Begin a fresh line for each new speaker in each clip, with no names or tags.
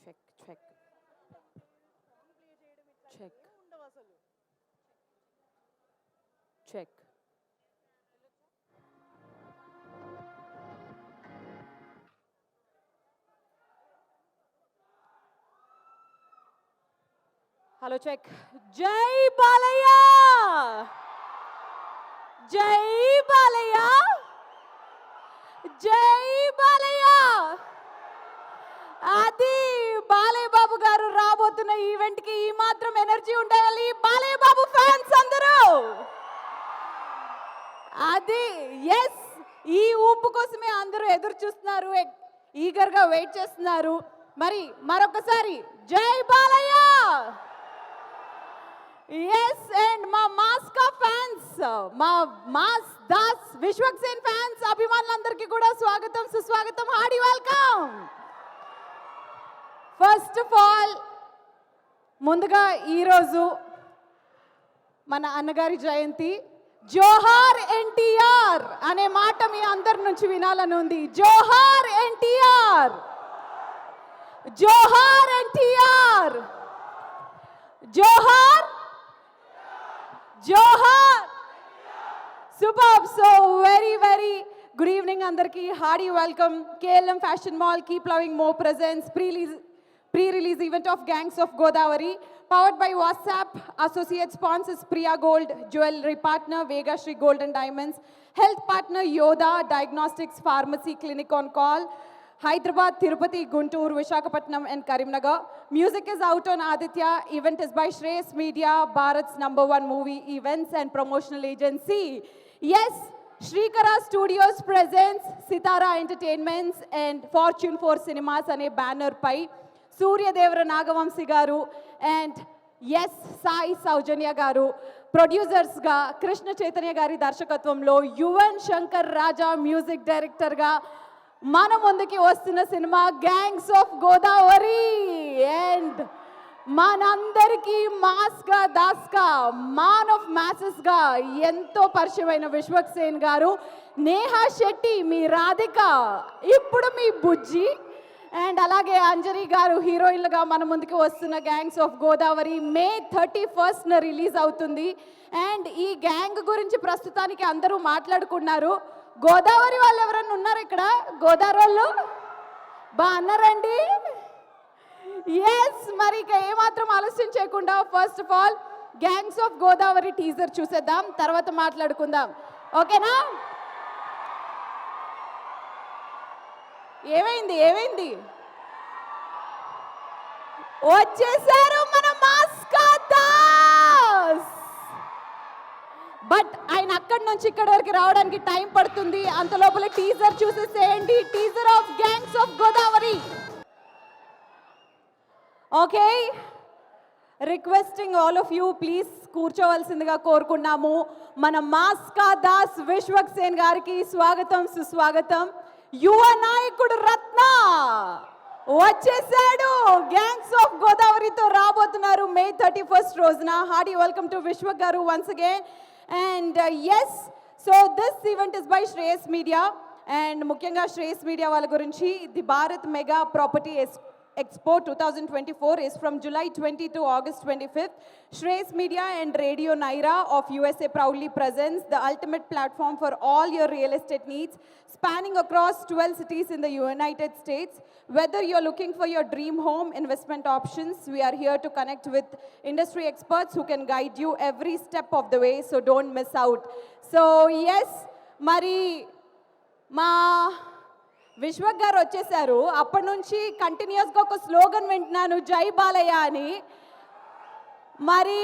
Check check check check. Hello check. జై బాలయ్య, జై బాలయ్య, జై బాలయ్య. అది బాలయ్య బాబు గారు రాబోతున్న ఈవెంట్ కి ఈ మాత్రం ఎనర్జీ ఉండాలి బాలయ్య బాబు ఫ్యాన్స్ అందరూ. అది ఎస్, ఈ ఊపు కోసమే అందరూ ఎదురు చూస్తున్నారు, ఈగర్ గా వెయిట్ చేస్తున్నారు. మరి మరొకసారి జై బాలయ్య. ఎస్, అండ్ మా మాస్ కా ఫ్యాన్స్, మా మాస్ దాస్ విశ్వక్సేన్ ఫ్యాన్స్ అభిమానులందరికీ కూడా స్వాగతం, సుస్వాగతం, Hardy welcome. First of all ముందుగా ఈరోజు మన అన్నగారి జయంతి. జోహార్ ఎన్టీఆర్ అనే మాట మీ అందరి నుంచి వినాలని ఉంది. జోహార్ ఎన్టీఆర్, జోహార్ ఎన్టీఆర్, జోహార్ జోహార్. Super. So very good evening అందరికీ, hearty welcome. KLM fashion mall keep loving more presence pre-release event of Gangs of Godavari, powered by WhatsApp. Associate sponsors Priya Gold, jewelry partner Vega Shri Gold and Diamonds, health partner Yoda Diagnostics Pharmacy Clinic on Call, Hyderabad, Tirupati, Guntur, Visakhapatnam and Karimnagar. Music is out on Aditya. Event is by Shreyas Media, Bharat's #1 movie events and promotional agency. Yes, Shrikara Studios presents Sitara Entertainments and Fortune 4 Cinemas ane banner pai Suryadevara Nagavamsi garu and yes Sai సౌజన్య గారు ప్రొడ్యూసర్స్గా, కృష్ణ చైతన్య గారి దర్శకత్వంలో Yuvan Shankar Raja music డైరెక్టర్గా మన ముందుకి వస్తున్న cinema gangs of Godavari. And మనందరికీ మాస్గా, దాస్గా, Maan of మ్యాసెస్గా ఎంతో పరిచయమైన విశ్వక్సేన్ గారు, నేహా శెట్టి మీ రాధిక, ఇప్పుడు మీ బుజ్జి, అండ్ అలాగే అంజలి గారు హీరోయిన్లుగా మన ముందుకు వస్తున్న gangs of Godavari May 31st release అవుతుంది. అండ్ ఈ గ్యాంగ్ గురించి ప్రస్తుతానికి అందరూ మాట్లాడుకున్నారు. గోదావరి వాళ్ళు ఎవరన్నా ఉన్నారు ఇక్కడ? గోదావరి వాళ్ళు అన్నారండి. ఎస్, మరి ఇక ఏమాత్రం ఆలస్యం చేయకుండా first of all gangs of Godavari teaser చూసేద్దాం, తర్వాత మాట్లాడుకుందాం. ఓకేనా? ఏమైంది వచ్చేసారు మన మాస్కా దాస్. బట్ ఆయన అక్కడి నుంచి ఇక్కడ వరకు రావడానికి టైం పడుతుంది, అంత లోపల టీజర్ చూసేసేయండి. Teaser of gangs of Godavari. Okay, requesting all of you please కూర్చోవలసిందిగా కోరుకున్నాము. మన మాస్కా దాస్ విశ్వక్సేన్ గారికి స్వాగతం, సుస్వాగతం. యువ నాయకుడు రత్న వచ్చేసాడు, గ్యాంగ్స్ ఆఫ్ గోదావరితో రాబోతున్నారు May 31st రోజున. Hardy welcome to Vishwak garu once again. And yes, so this event is by Shreyas media. And ముఖ్యంగా శ్రేయస్ మీడియా వాళ్ళ గురించి, the Bharat mega property Expo 2024 is from July 20 to August 25th. Shreyas Media and Radio Naira of USA proudly presents the ultimate platform for all your real estate needs, spanning across 12 cities in the United States. Whether you're looking for your dream home investment options, we are here to connect with industry experts who can guide you every step of the way, so don't miss out. So yes, Mari Ma Vishwak గారు వచ్చేసారు. అప్పటి నుంచి కంటిన్యూస్గా ఒక slogan వింటున్నాను, జై బాలయ్య అని. మరి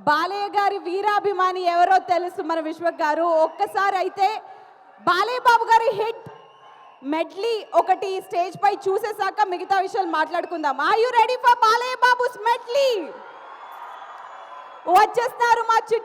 బాలయ్య గారి వీరాభిమాని ఎవరో తెలుసు మన విశ్వక్ గారు. ఒక్కసారి అయితే బాలయ్య బాబు గారి హిట్ మెడ్లీ ఒకటి స్టేజ్ పై చూసేసాక మిగతా విషయాలు మాట్లాడుకుందాం. Are you ready for Balayya Babu's medley? వచ్చేస్తున్నారు మా